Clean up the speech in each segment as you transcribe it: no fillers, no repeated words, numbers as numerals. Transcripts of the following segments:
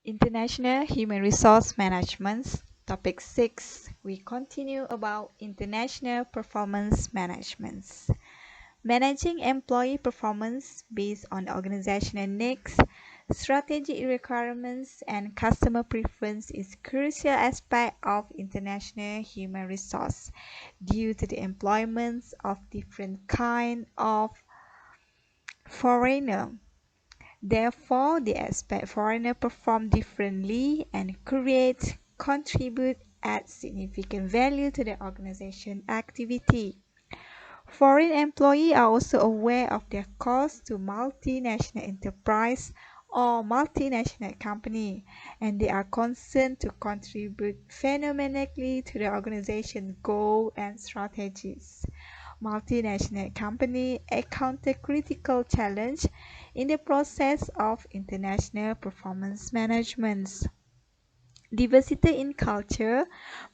International Human Resource Management. Topic 6. We continue about international performance management. Managing employee performance based on organizational needs, strategic requirements, and customer preference is a crucial aspect of international human resource due to the employment of different kinds of foreigners. Therefore, they expect foreigners perform differently and create, contribute, add significant value to the organization activity. Foreign employees are also aware of their cost to multinational enterprise or multinational company, and they are concerned to contribute phenomenally to the organization goal and strategies. Multinational company encounter critical challenge in the process of international performance management. Diversity in culture,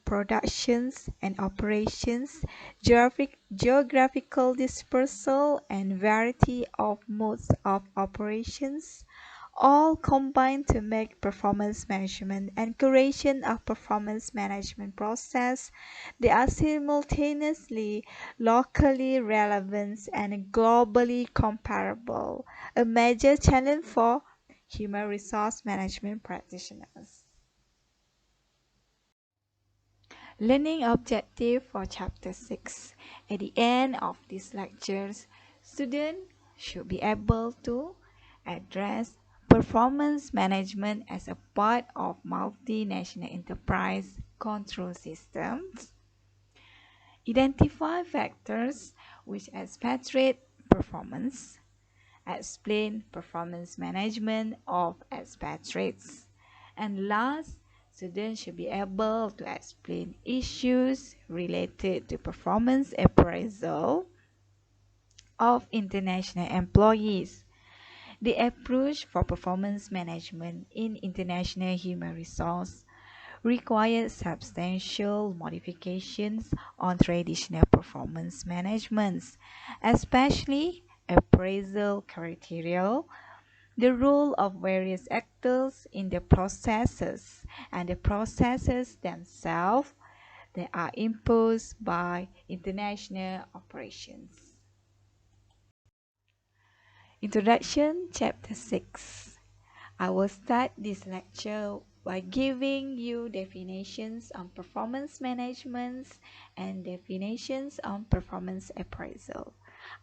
productions and operations, geographical dispersal, and variety of modes of operations all combine to make performance management and curation of performance management process. They are simultaneously locally relevant and globally comparable, a major challenge for human resource management practitioners. Learning objective for chapter 6. At the end of these lectures, students should be able to address performance management as a part of multinational enterprise control systems, identify factors which expatriate performance, explain performance management of expatriates, and last, students should be able to explain issues related to performance appraisal of international employees. The approach for performance management in international human resource requires substantial modifications on traditional performance management, especially appraisal criteria, the role of various actors in the processes, and the processes themselves that are imposed by international operations. Introduction, Chapter 6. I will start this lecture by giving you definitions on performance management and definitions on performance appraisal.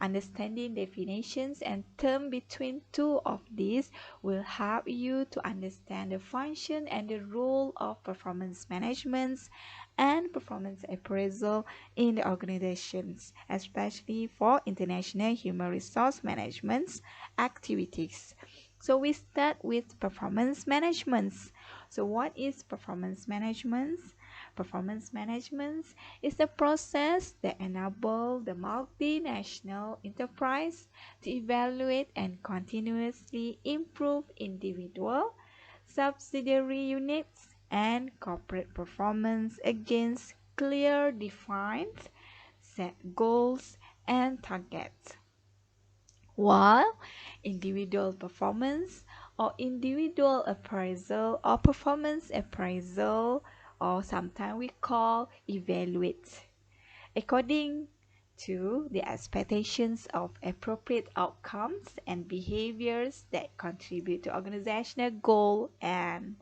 Understanding definitions and terms between two of these will help you to understand the function and the role of performance management and performance appraisal in the organizations, especially for international human resource management activities. So we start with performance management. So what is performance management? Performance management is the process that enables the multinational enterprise to evaluate and continuously improve individual, subsidiary units, and corporate performance against clear defined set goals and targets. While individual performance or individual appraisal or performance appraisal, or sometimes we call evaluate, according to the expectations of appropriate outcomes and behaviors that contribute to organizational goal and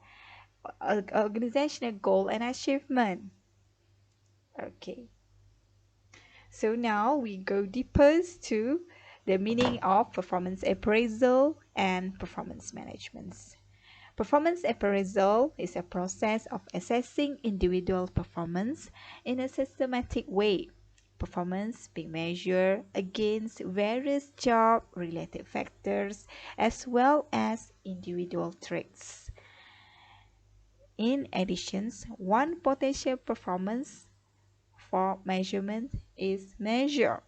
achievement. Okay, so now we go deeper to the meaning of performance appraisal and performance management. Performance appraisal is a process of assessing individual performance in a systematic way. Performance being measured against various job-related factors as well as individual traits. In addition, one potential performance for measurement is measure.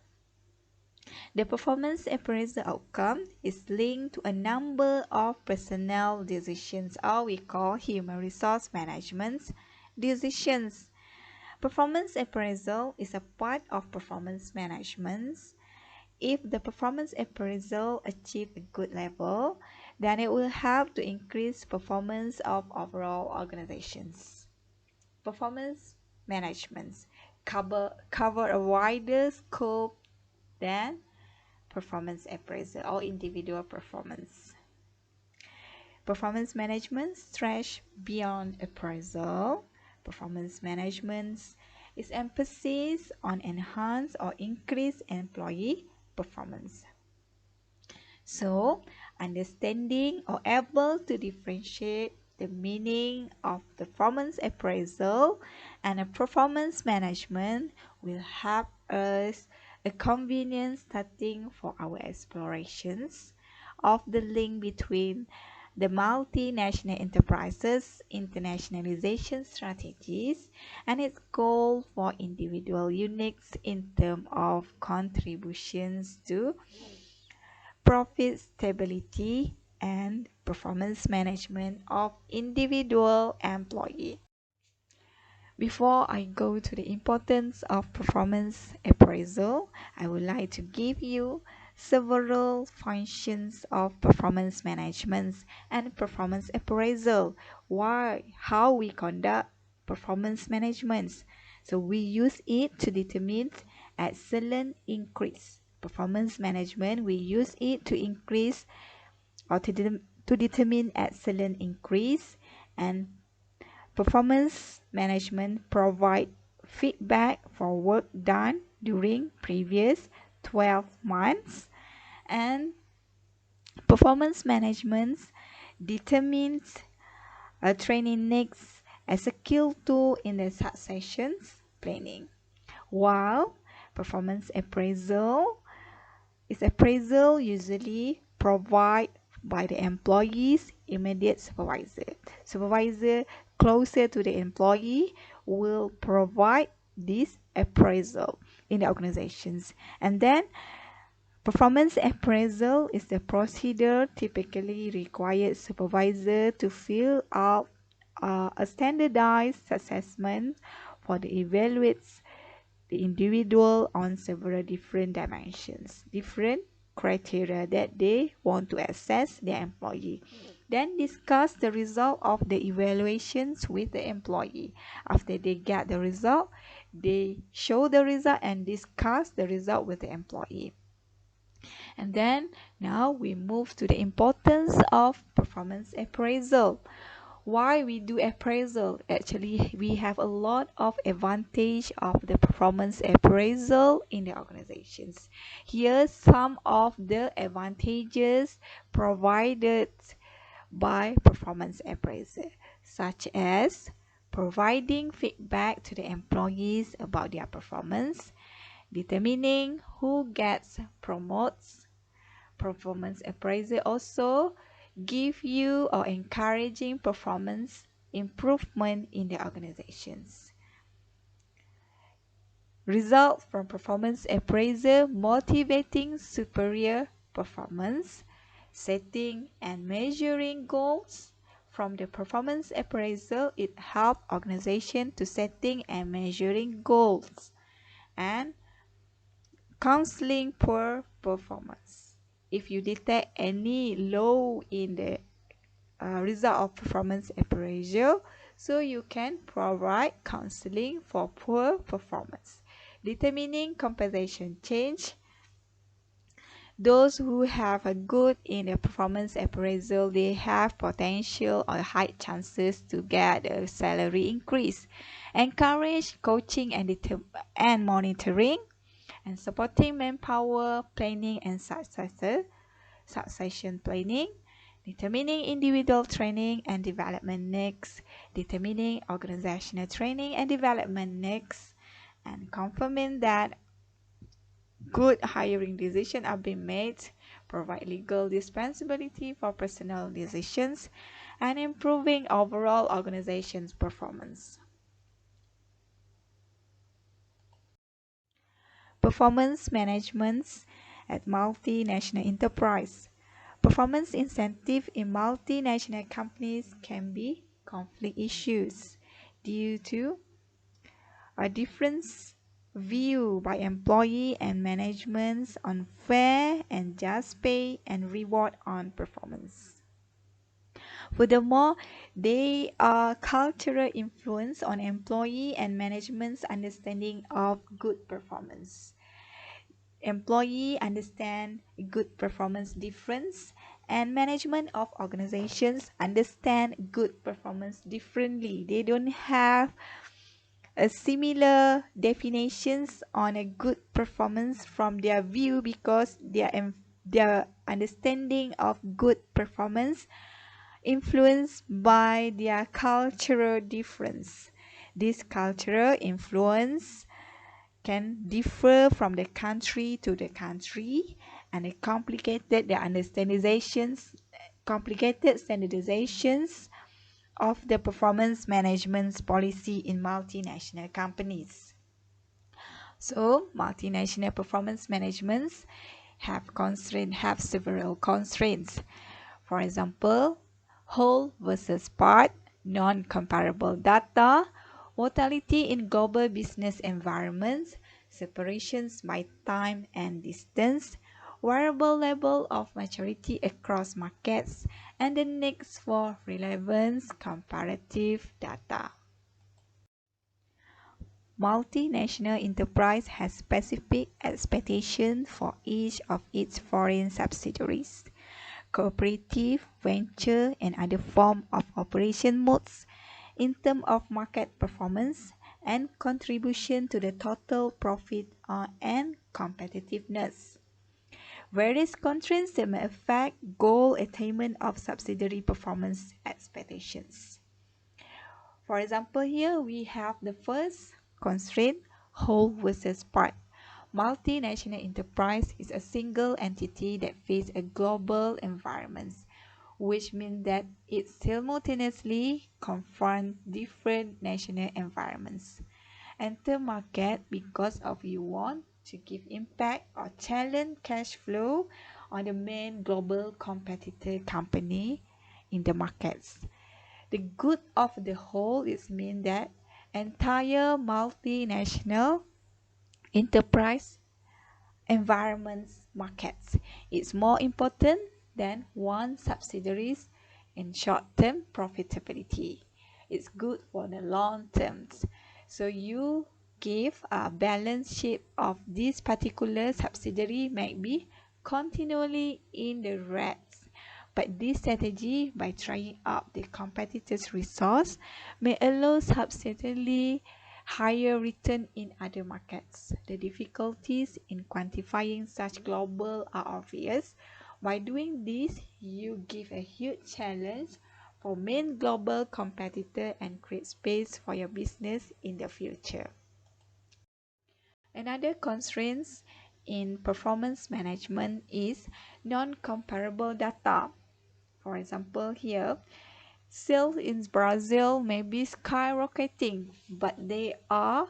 The performance appraisal outcome is linked to a number of personnel decisions, or we call human resource management decisions. Performance appraisal is a part of performance management. If the performance appraisal achieves a good level, Then it will help to increase performance of overall organizations. Performance management cover a wider scope than performance appraisal or individual performance. Performance management stretch beyond appraisal. Performance management is emphasis on enhance or increase employee performance. So, understanding or able to differentiate the meaning of the performance appraisal and a performance management will help us a convenient starting for our explorations of the link between the multinational enterprises internationalization strategies and its goal for individual units in terms of contributions to profit stability and performance management of individual employee. Before I go to the importance of performance appraisal, I would like to give you several functions of performance management and performance appraisal. How we conduct performance management. So we use it to determine excellent increase. Performance management, we use it to increase or to determine excellent increase, and performance management provide feedback for work done during previous 12 months, and performance management determines a training needs as a skill tool in the successions planning. While performance appraisal usually provided by the employee's immediate supervisor. Supervisor closer to the employee will provide this appraisal in the organizations. And then performance appraisal is the procedure typically requires supervisor to fill out a standardized assessment for the evaluates the individual on several different dimensions, different criteria that they want to assess their employee. Then discuss the result of the evaluations with the employee. After they get the result, they show the result and discuss the result with the employee. And then now we move to the importance of performance appraisal. Why we do appraisal? Actually, we have a lot of advantage of the performance appraisal in the organizations. Here's some of the advantages provided by performance appraisal, such as providing feedback to the employees about their performance, determining who gets promotes. Performance appraisal also give you or encouraging performance improvement in the organizations. Result from performance appraisal motivating superior performance, setting and measuring goals. From the performance appraisal, it helps organization to setting and measuring goals, and counseling poor performance. If you detect any low in the result of performance appraisal, so you can provide counseling for poor performance. Determining compensation change. Those who have a good in the performance appraisal, they have potential or high chances to get a salary increase. Encourage coaching and monitoring, and supporting manpower planning and succession planning. Determining individual training and development needs, determining organizational training and development needs, and confirming that good hiring decisions are being made, provide legal responsibility for personal decisions, and improving overall organization's performance. Performance management at multinational enterprise. Performance incentive in multinational companies can be conflict issues due to a difference view by employee and management on fair and just pay and reward on performance. Furthermore, they are cultural influence on employee and management's understanding of good performance. Employee understand good performance difference, and management of organizations understand good performance differently. They don't have a similar definitions on a good performance from their view, because their understanding of good performance influenced by their cultural difference. This cultural influence can differ from the country to the country, and it complicated standardizations of the performance management policy in multinational companies. So, multinational performance managements have several constraints. For example, whole versus part, non-comparable data, volatility in global business environments, separations by time and distance, variable level of maturity across markets, and the needs for relevance comparative data. Multinational enterprise has specific expectations for each of its foreign subsidiaries. Cooperative, venture, and other forms of operation modes in terms of market performance and contribution to the total profit and competitiveness. Various constraints that may affect goal attainment of subsidiary performance expectations. For example, here we have the first constraint, whole versus part. Multinational enterprise is a single entity that faces a global environment, which means that it simultaneously confronts different national environments. Enter market because of you want to give impact or challenge cash flow on the main global competitor company in the markets. The good of the whole is mean that entire multinational enterprise environments markets is more important than one subsidiaries in short-term profitability. It's good for the long terms. So you give a balance sheet of this particular subsidiary might be continually in the red. But this strategy, by trying out the competitors' resource, may allow substantially higher return in other markets. The difficulties in quantifying such global are obvious. By doing this, you give a huge challenge for main global competitor and create space for your business in the future. Another constraint in performance management is non-comparable data. For example, here, sales in Brazil may be skyrocketing, but they are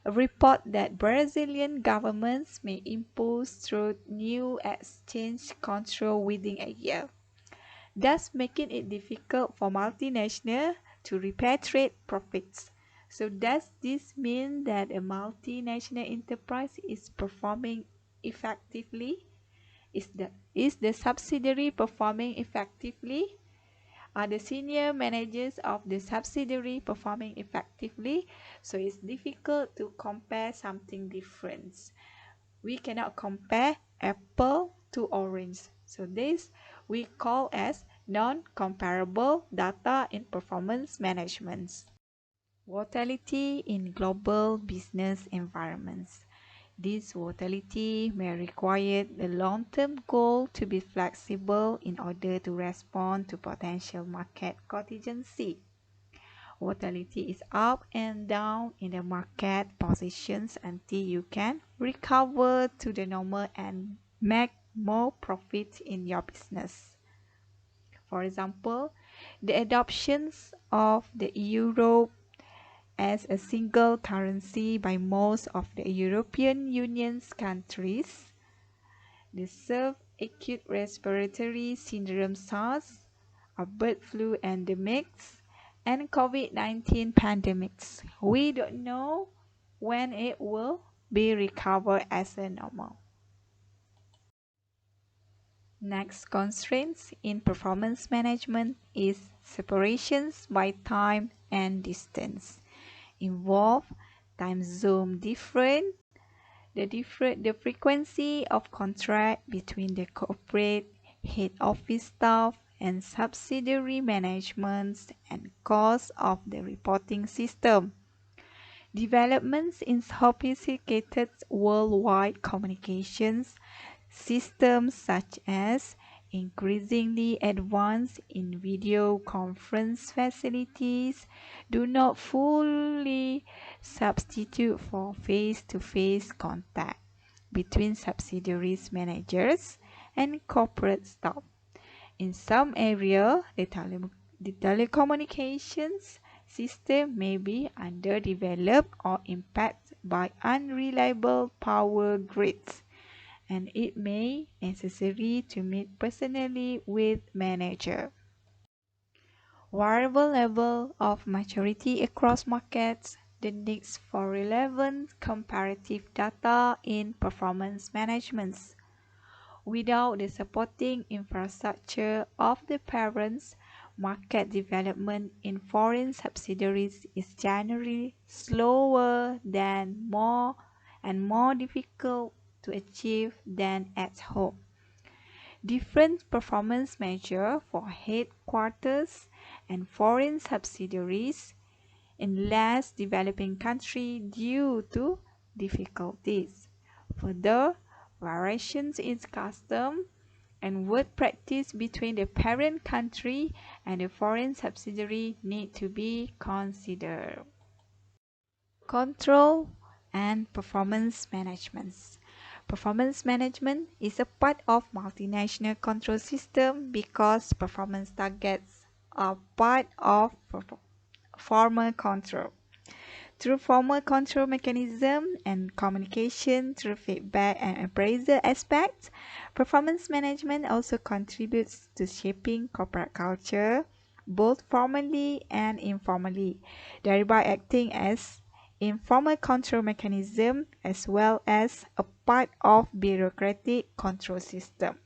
a report that Brazilian governments may impose through new exchange control within a year, thus making it difficult for multinational to repatriate profits. So does this mean that a multinational enterprise is performing effectively? Is the subsidiary performing effectively? Are the senior managers of the subsidiary performing effectively? So it's difficult to compare something different. We cannot compare apple to orange. So this we call as non-comparable data in performance management. Volatility in global business environments. This volatility may require the long-term goal to be flexible in order to respond to potential market contingency. Volatility is up and down in the market positions until you can recover to the normal and make more profit in your business. For example, the adoptions of the euro as a single currency by most of the European Union's countries, the serve acute respiratory syndrome SARS, or bird flu endemics, and COVID-19 pandemics. We don't know when it will be recovered as a normal. Next constraints in performance management is separations by time and distance. Involve time zone different, the frequency of contract between the corporate head office staff and subsidiary managements and cost of the reporting system. Developments in sophisticated worldwide communications systems such as increasingly advanced in video conference facilities do not fully substitute for face-to-face contact between subsidiaries managers and corporate staff. In some areas, the telecommunications system may be underdeveloped or impacted by unreliable power grids, and it may necessary to meet personally with manager. Variable level of maturity across markets, the needs for relevant comparative data in performance management. Without the supporting infrastructure of the parents, market development in foreign subsidiaries is generally slower than more difficult to achieve than at home. Different performance measures for headquarters and foreign subsidiaries in less developing countries due to difficulties. Further, variations in custom and work practice between the parent country and the foreign subsidiary need to be considered. Control and performance management. Performance management is a part of multinational control system because performance targets are part of formal control. Through formal control mechanism and communication through feedback and appraisal aspects, performance management also contributes to shaping corporate culture, both formally and informally, thereby acting as informal control mechanism as well as a part of bureaucratic control system.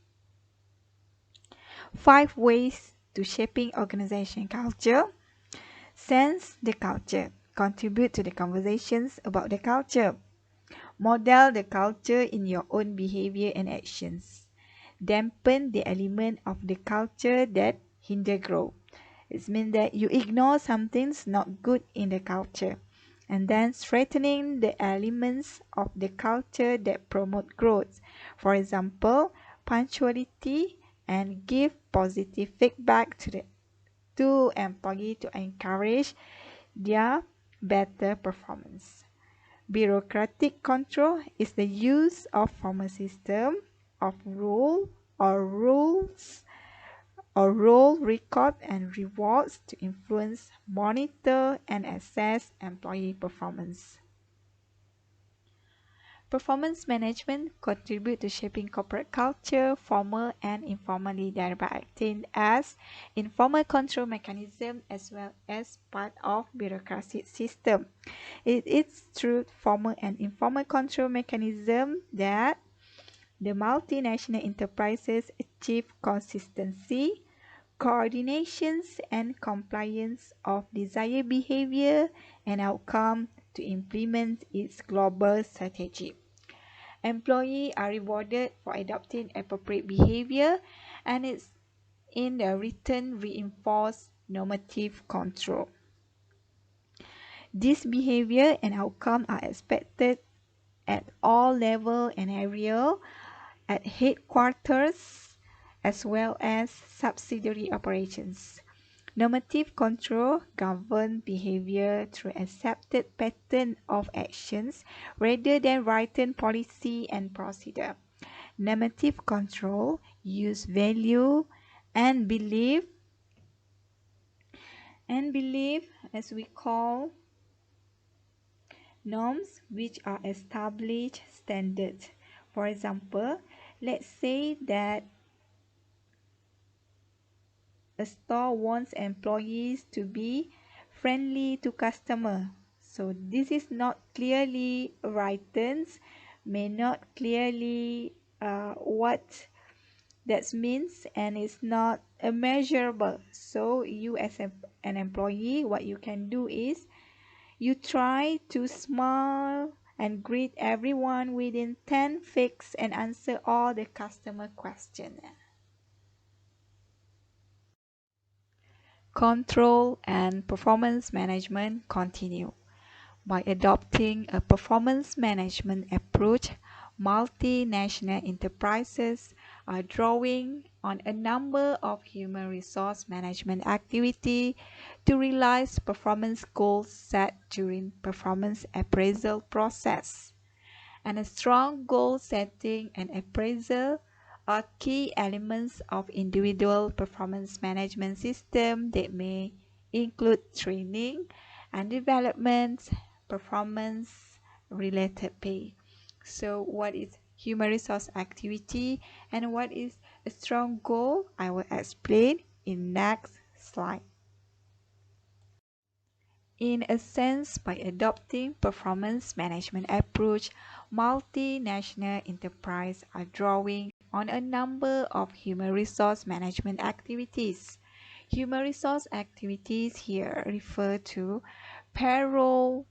5 ways to shaping organization culture. Sense the culture. Contribute to the conversations about the culture. Model the culture in your own behavior and actions. Dampen the element of the culture that hinder growth. It means that you ignore something's not good in the culture, and then strengthening the elements of the culture that promote growth. For example, punctuality, and give positive feedback to employee to encourage their better performance. Bureaucratic control is the use of formal system of rules or role record and rewards to influence, monitor, and assess employee performance. Performance management contribute to shaping corporate culture, formal and informally, thereby acting as informal control mechanism as well as part of bureaucratic system. It is through formal and informal control mechanism that the multinational enterprises achieve consistency, coordinations, and compliance of desired behavior and outcome to implement its global strategy. Employees are rewarded for adopting appropriate behavior, and it's in the return reinforce normative control. This behavior and outcome are expected at all levels and areas at headquarters as well as subsidiary operations. Normative control governs behavior through accepted pattern of actions rather than written policy and procedure. Normative control use value and belief as we call norms which are established standards. For example, let's say that a store wants employees to be friendly to customer. So this is not clearly written, may not clearly what That means and it's not measurable. So you as an employee, what you can do is you try to smile and greet everyone within 10 fix and answer all the customer questions. Control and performance management continue. By adopting a performance management approach, multinational enterprises are drawing on a number of human resource management activities to realize performance goals set during performance appraisal process. And a strong goal setting and appraisal are key elements of individual performance management system that may include training and development, performance related pay. So what is human resource activity and what is a strong goal? I will explain in next slide. In a sense, by adopting performance management approach, multinational enterprises are drawing on a number of human resource management activities. Human resource activities here refer to payroll,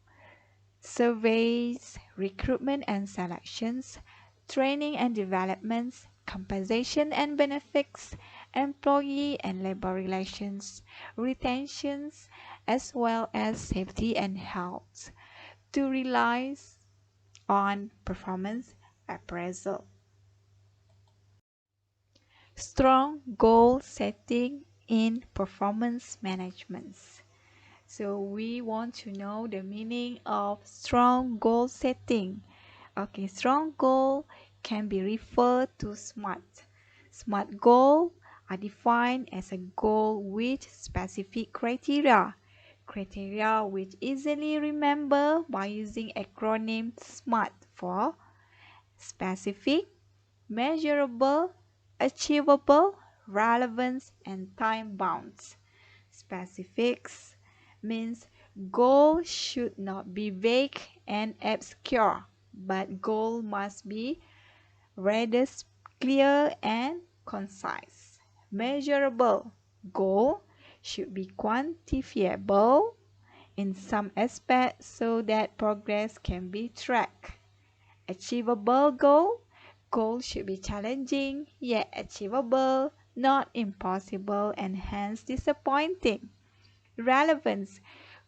surveys, recruitment and selections, training and developments, compensation and benefits, employee and labor relations, retentions, as well as safety and health, to rely on performance appraisal. Strong goal setting in performance management. So we want to know the meaning of strong goal setting. Okay, strong goal can be referred to SMART. SMART goals are defined as a goal with specific criteria. Criteria which easily remember by using acronym SMART for specific, measurable, achievable, relevant, and time bound. Specifics means goal should not be vague and obscure, but goal must be rather clear and concise. Measurable goal should be quantifiable in some aspects so that progress can be tracked. Achievable goal should be challenging yet achievable, not impossible and hence disappointing. Relevance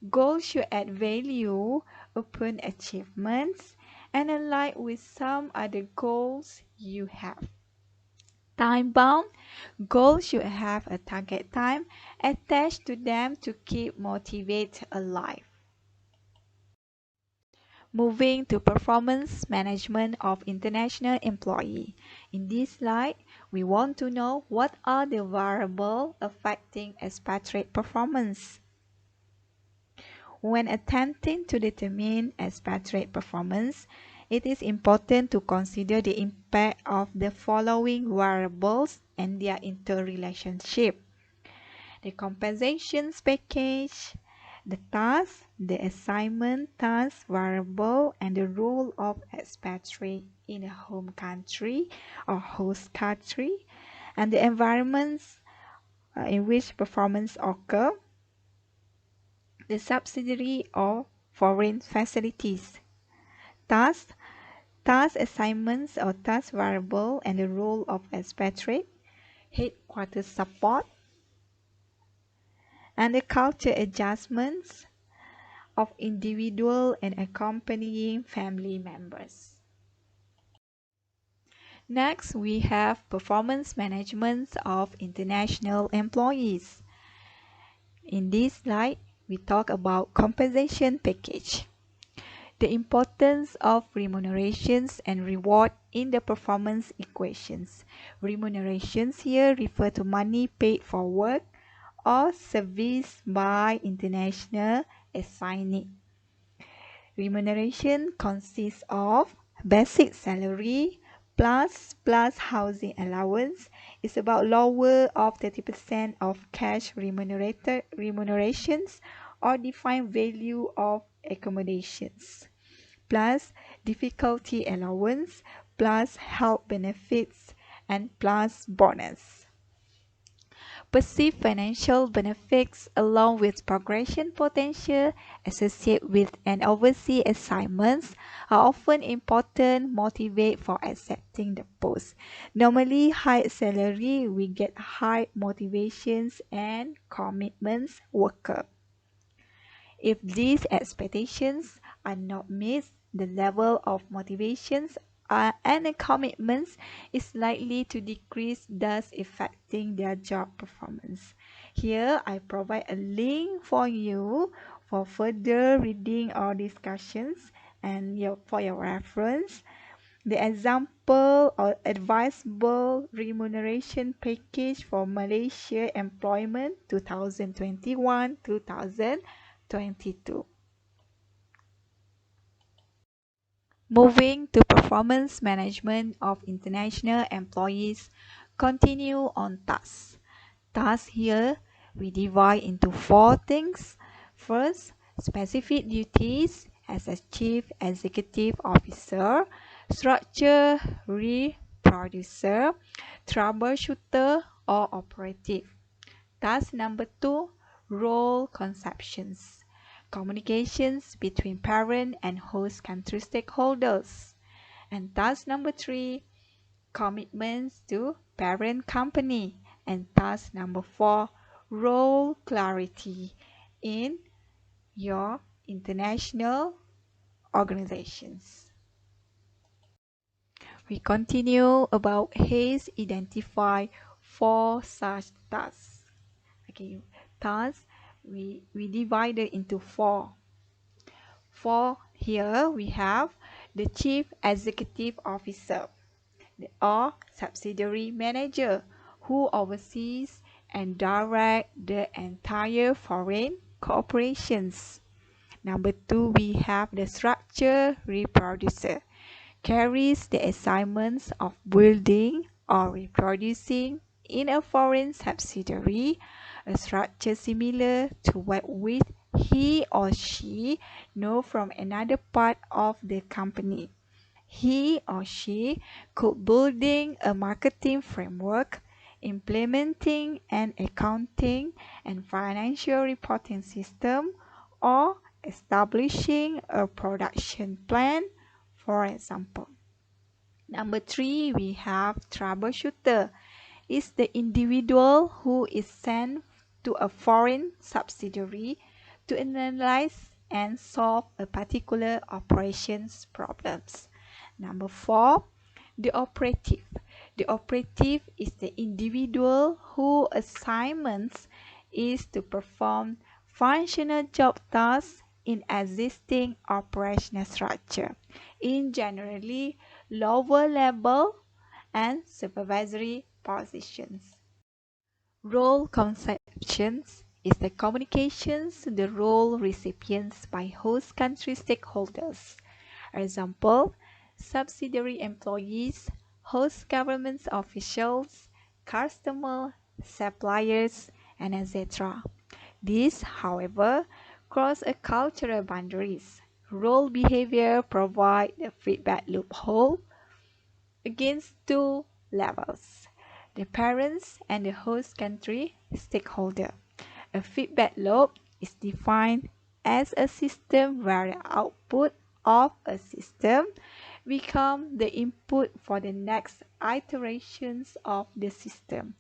goal should add value upon achievements and align with some other goals you have. Time bound goals should have a target time attached to them to keep motivate alive. Moving to performance management of international employee. In this slide, we want to know what are the variables affecting expatriate performance. When attempting to determine expatriate performance, it is important to consider the impact of the following variables and their interrelationship. The compensation package, the task, the assignment task variable, and the role of expatriate in a home country or host country, and the environments in which performance occur, the subsidiary or foreign facilities. Task assignments or task variable and the role of expatriate, headquarters support, and the culture adjustments of individual and accompanying family members. Next, we have performance management of international employees. In this slide, we talk about compensation package. The importance of remunerations and reward in the performance equations. Remunerations here refer to money paid for work or service by international assignee. Remuneration consists of basic salary plus housing allowance is about lower of 30% of cash remunerations or defined value of accommodations, plus difficulty allowance, plus health benefits and plus bonus. Perceived financial benefits along with progression potential associated with an overseas assignments are often important motivate for accepting the post. Normally, high salary, we get high motivations and commitments worker. If these expectations are not met, the level of motivations and commitments is likely to decrease, thus affecting their job performance. Here, I provide a link for you for further reading or discussions and for your reference. The example or advisable remuneration package for Malaysia employment 2021-2022. Moving to performance management of international employees, continue on tasks. Tasks here we divide into four things. First, specific duties as a chief executive officer, structure reproducer, troubleshooter or operative. Task number 2, role conceptions. Communications between parent and host country stakeholders. And task number 3, commitments to parent company. And task number 4, role clarity in your international organizations. We continue about Hayes identify 4 such tasks. Okay, tasks we divided into 4. For here we have the chief executive officer or subsidiary manager who oversees and direct the entire foreign corporations. Number 2, we have the structure reproducer, carries the assignments of building or reproducing in a foreign subsidiary a structure similar to what with he or she know from another part of the company. He or she could building a marketing framework, implementing an accounting and financial reporting system, or establishing a production plan, for example. Number 3, we have troubleshooter. Is the individual who is sent to a foreign subsidiary to analyze and solve a particular operations problems. Number 4, the operative. The operative is the individual whose assignment is to perform functional job tasks in existing operational structure, in generally lower level and supervisory positions. Role conceptions is the communications to the role recipients by host country stakeholders. Example, subsidiary employees, host government officials, customer, suppliers, and etc. These, however, cross a cultural boundaries. Role behavior provide a feedback loophole against 2 levels, the parents and the host country stakeholder. A feedback loop is defined as a system where the output of a system become the input for the next iterations of the system.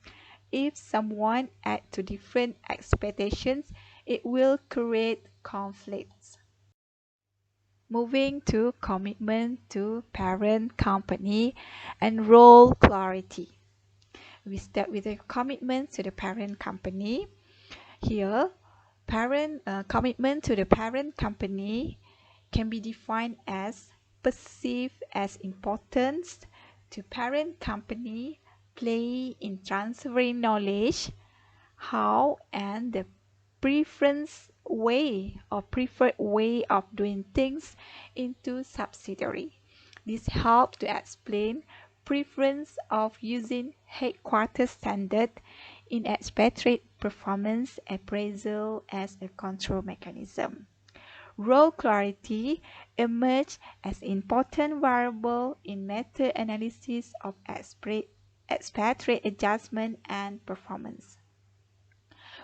If someone adds to different expectations, it will create conflicts. Moving to commitment to parent company and role clarity. We start with a commitment to the parent company. Here, commitment to the parent company can be defined as perceived as importance to parent company play in transferring knowledge, how and the preferred way of doing things into subsidiary. This helps to explain preference of using headquarters standard in expatriate performance appraisal as a control mechanism. Role clarity emerged as important variable in meta-analysis of expatriate expatriate adjustment and performance.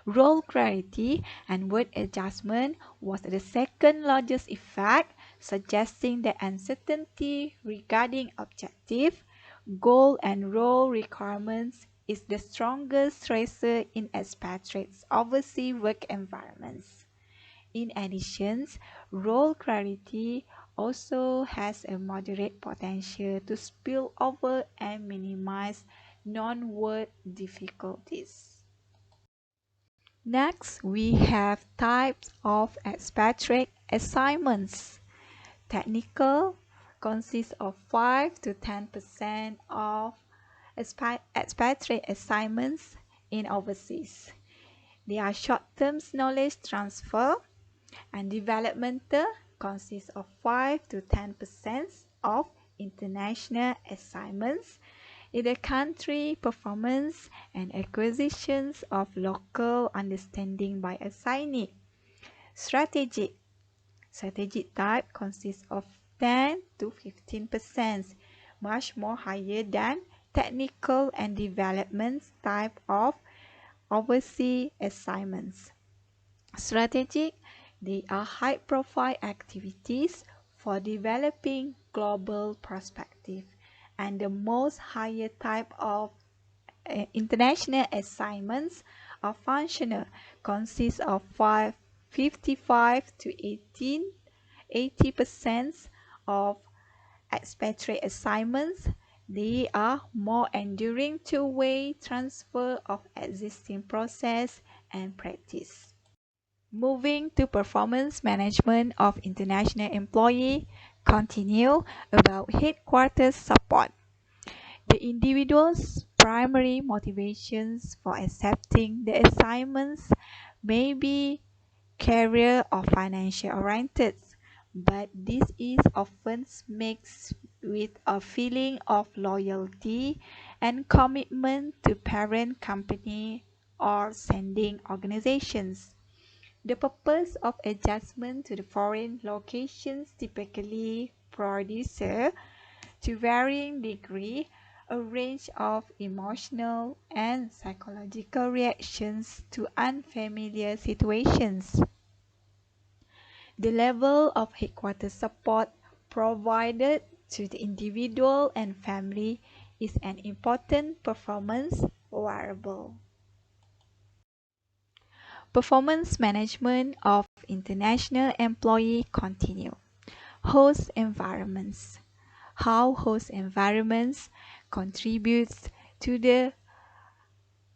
Role clarity and word adjustment was the second largest effect, suggesting that uncertainty regarding objective, goal, and role requirements is the strongest stressor in expatriates' overseas work environments. In addition, role clarity also has a moderate potential to spill over and minimize non-word difficulties. Next, we have types of expatriate assignments. Technical consists of 5 to 10% of expatriate assignments in overseas. They are short-term knowledge transfer, and developmental consists of 5 to 10% of international assignments in the country performance and acquisitions of local understanding by assignee. Strategic type consists of 10 to 15%, much more higher than technical and development type of overseas assignments. Strategic, they are high-profile activities for developing global perspective, and the most higher type of international assignments are functional, consists of 55 to 80% of expatriate assignments. They are more enduring two-way transfer of existing process and practice. Moving to performance management of international employee, continue about headquarters support. The individual's primary motivations for accepting the assignments may be career or financial oriented, but this is often mixed with a feeling of loyalty and commitment to parent company or sending organizations. The purpose of adjustment to the foreign locations typically produces, to varying degree, a range of emotional and psychological reactions to unfamiliar situations. The level of headquarters support provided to the individual and family is an important performance variable. Performance management of international employee continue. Host environments. How host environments contributes to the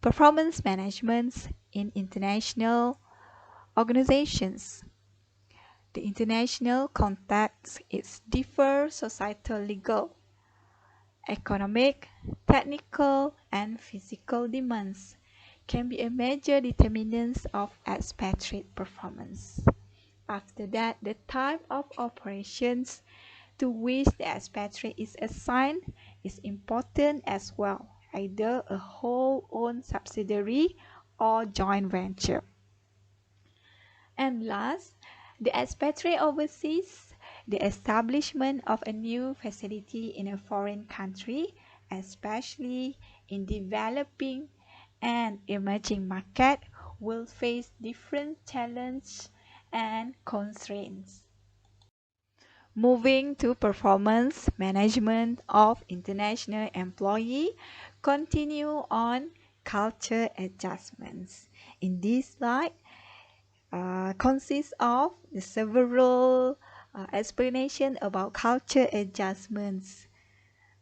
performance management in international organizations. The international context is differ societal, legal, economic, technical, and physical demands can be a major determinants of expatriate performance. After that, the type of operations to which the expatriate is assigned is important as well, either a wholly owned subsidiary or joint venture. And last, the expatriate overseas, the establishment of a new facility in a foreign country, especially in developing and emerging market, will face different challenges and constraints. Moving to performance management of international employee, continue on culture adjustments. In this slide, consists of the several explanation about culture adjustments.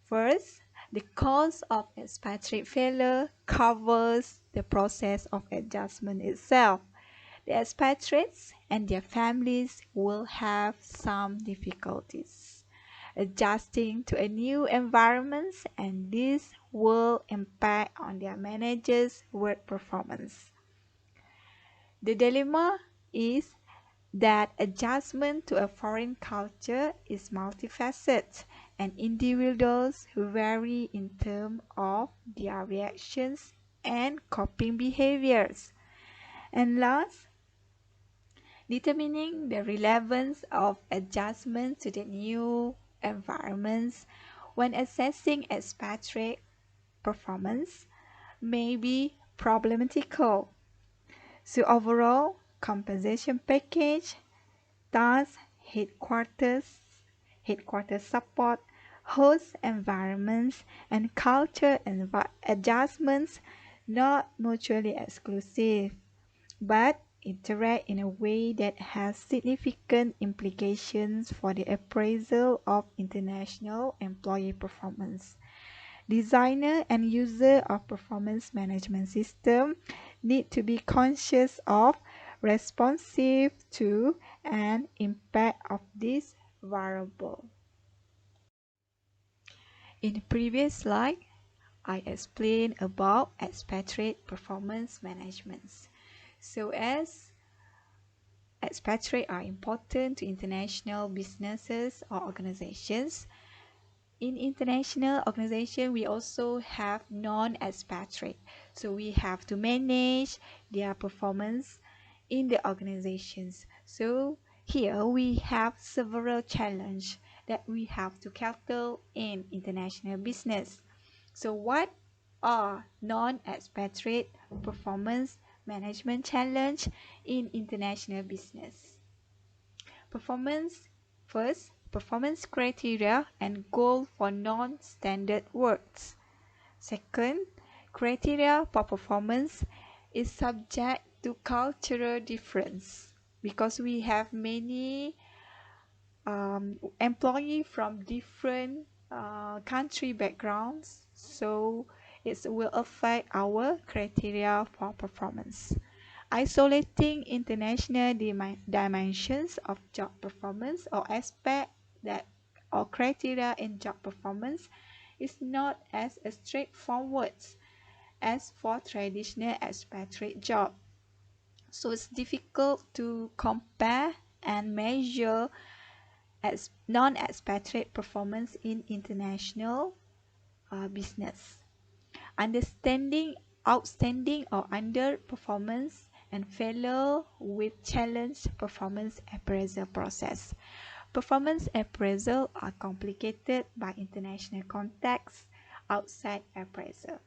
First, the cause of expatriate failure covers the process of adjustment itself. The expatriates and their families will have some difficulties adjusting to a new environment, and this will impact on their managers' work performance. The dilemma is that adjustment to a foreign culture is multifaceted, and individuals who vary in terms of their reactions and coping behaviors. And last, determining the relevance of adjustment to the new environments when assessing expatriate performance may be problematical. So overall, compensation package, thus headquarters support, host environments, and culture adjustments not mutually exclusive, but interact in a way that has significant implications for the appraisal of international employee performance. Designer and user of performance management system need to be conscious of, responsive to, and impact of this variable. In the previous slide, I explained about expatriate performance management. So as expatriate are important to international businesses or organizations, in international organization, we also have non-expatriate. So we have to manage their performance in the organizations. So here we have several challenges that we have to tackle in international business. So what are non-expatriate performance management challenge in international business? Performance criteria and goal for non-standard works. Second, criteria for performance is subject to cultural difference because we have many employees from different country backgrounds, so it will affect our criteria for performance. Isolating international dimensions of job performance or aspect that or criteria in job performance is not as straightforward as for traditional expatriate job. So it's difficult to compare and measure as non-expatriate performance in international business. Understanding outstanding or underperformance and failure with challenge performance appraisal process. Performance appraisal are complicated by international contexts outside appraisal.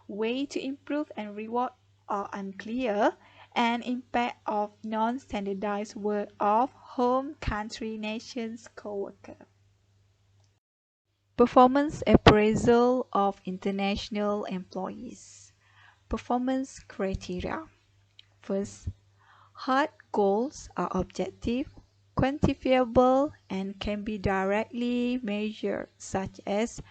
Way to improve and reward are unclear, and impact of non-standardized work of home country nations co-worker. Performance appraisal of international employees. Performance criteria. First, hard goals are objective, quantifiable, and can be directly measured, such as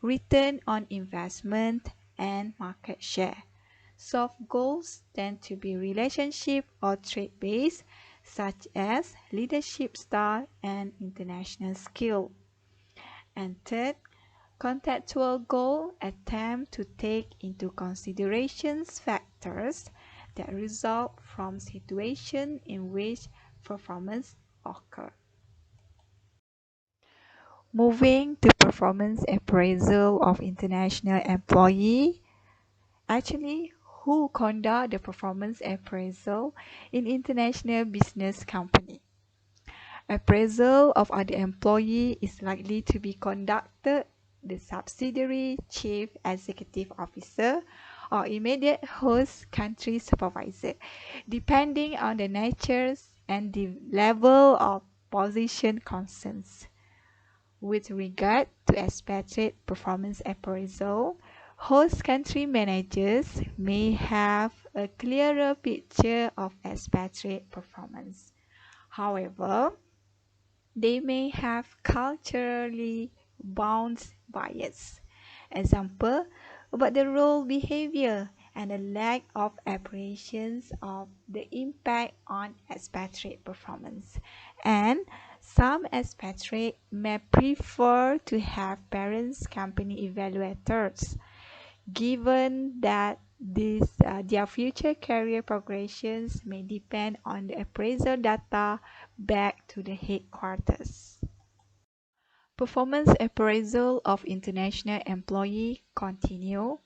return on investment and market share. Soft goals tend to be relationship or trait-based, such as leadership style and international skill. And third, contextual goals attempt to take into consideration factors that result from situations in which performance occurs. Moving to performance appraisal of international employee. Actually, who conduct the performance appraisal in international business company? Appraisal of other employee is likely to be conducted the subsidiary chief executive officer or immediate host country supervisor, depending on the nature and the level of position concerns. With regard to expatriate performance appraisal, host country managers may have a clearer picture of expatriate performance. However, they may have culturally bound bias. Example, about the role behavior and the lack of appreciations of the impact on expatriate performance. And some expatriates may prefer to have parents company evaluators, given that their future career progressions may depend on the appraisal data back to the headquarters. Performance appraisal of international employee continue.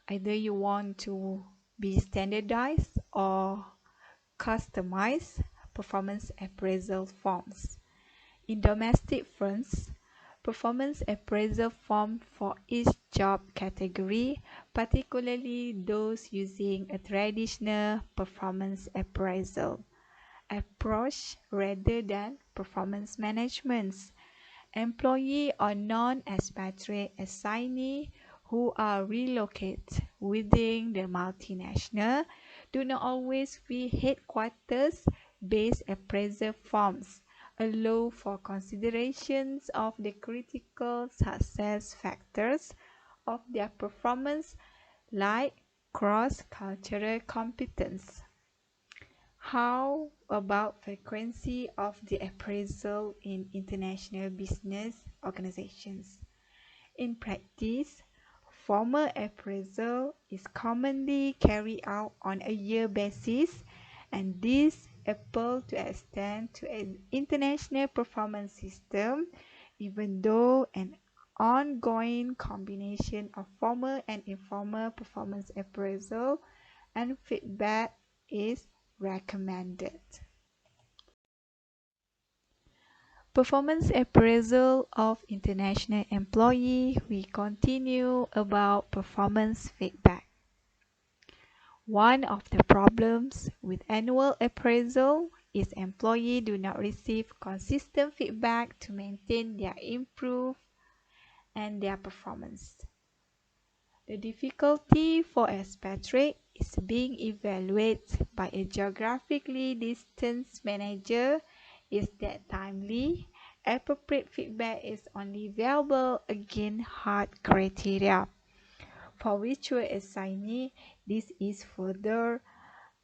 Either you want to be standardized or customized performance appraisal forms. In domestic firms, performance appraisal form for each job category, particularly those using a traditional performance appraisal approach rather than performance management. Employee or non-expatriate assignee who are relocated within the multinational do not always fill headquarters-based appraisal forms, allow for considerations of the critical success factors of their performance like cross-cultural competence. How about frequency of the appraisal in international business organizations? In practice, formal appraisal is commonly carried out on a year basis, and this appeals to extend to an international performance system, even though an ongoing combination of formal and informal performance appraisal and feedback is recommended. Performance appraisal of international employee. We continue about performance feedback. One of the problems with annual appraisal is employees do not receive consistent feedback to maintain their improve and their performance. The difficulty for expatriate is being evaluated by a geographically distant manager is that timely, appropriate feedback is only available against hard criteria. For virtual assignee, this is further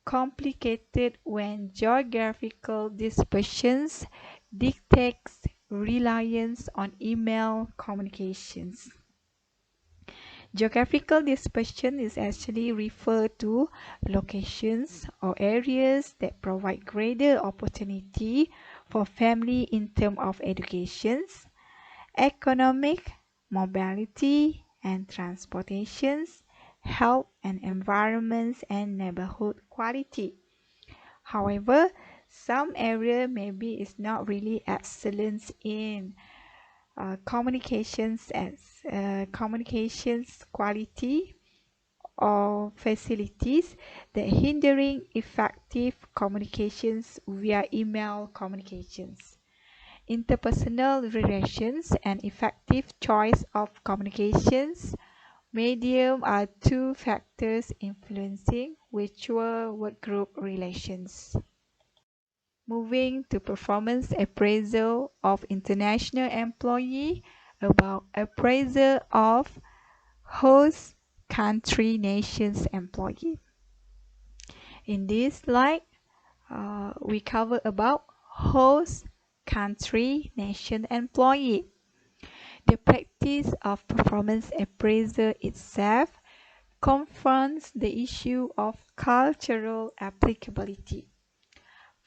complicated when geographical dispersions dictates reliance on email communications. Geographical dispersion is actually referred to locations or areas that provide greater opportunity for family in terms of education, economic, mobility and transportations, health and environment and neighborhood quality. However, some area maybe is not really excellent in communications quality or facilities that hindering effective communications via email communications. Interpersonal relations and effective choice of communications medium are two factors influencing virtual workgroup relations. Moving to performance appraisal of international employee, about appraisal of host country nations employee. In this slide, we cover about host country nation employee. The practice of performance appraisal itself confronts the issue of cultural applicability.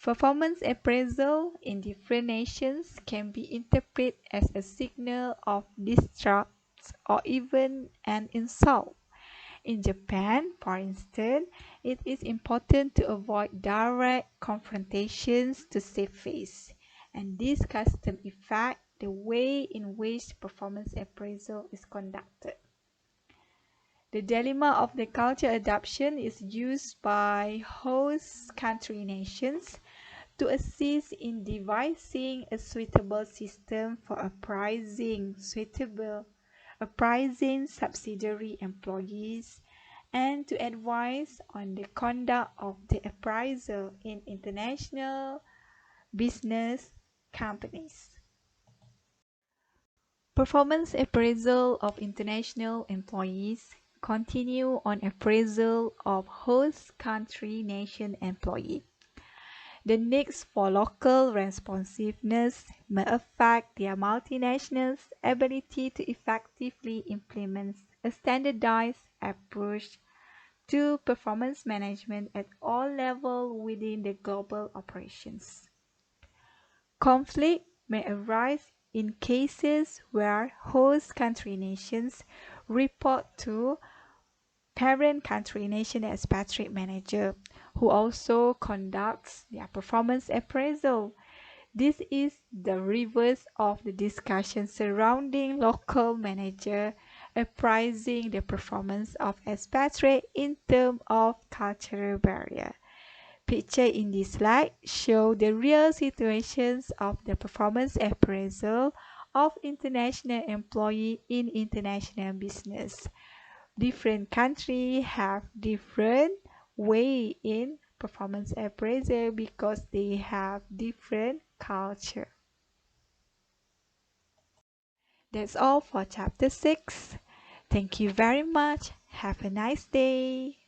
Performance appraisal in different nations can be interpreted as a signal of distrust or even an insult. In Japan, for instance, it is important to avoid direct confrontations to save face, and this custom affects the way in which performance appraisal is conducted. The dilemma of the culture adoption is used by host country nations to assist in devising a suitable system for appraising subsidiary employees and to advise on the conduct of the appraisal in international business companies. Performance appraisal of international employees continue on appraisal of host country nation employee. The needs for local responsiveness may affect their multinationals' ability to effectively implement a standardized approach to performance management at all levels within the global operations. Conflict may arise in cases where host country nations report to parent country nation expatriate manager who also conducts their performance appraisal. This is the reverse of the discussion surrounding local manager appraising the performance of expatriate in terms of cultural barrier. Picture in this slide show the real situations of the performance appraisal of international employee in international business. Different countries have different way in performance appraisal because they have different culture. That's all for chapter 6. Thank you very much. Have a nice day.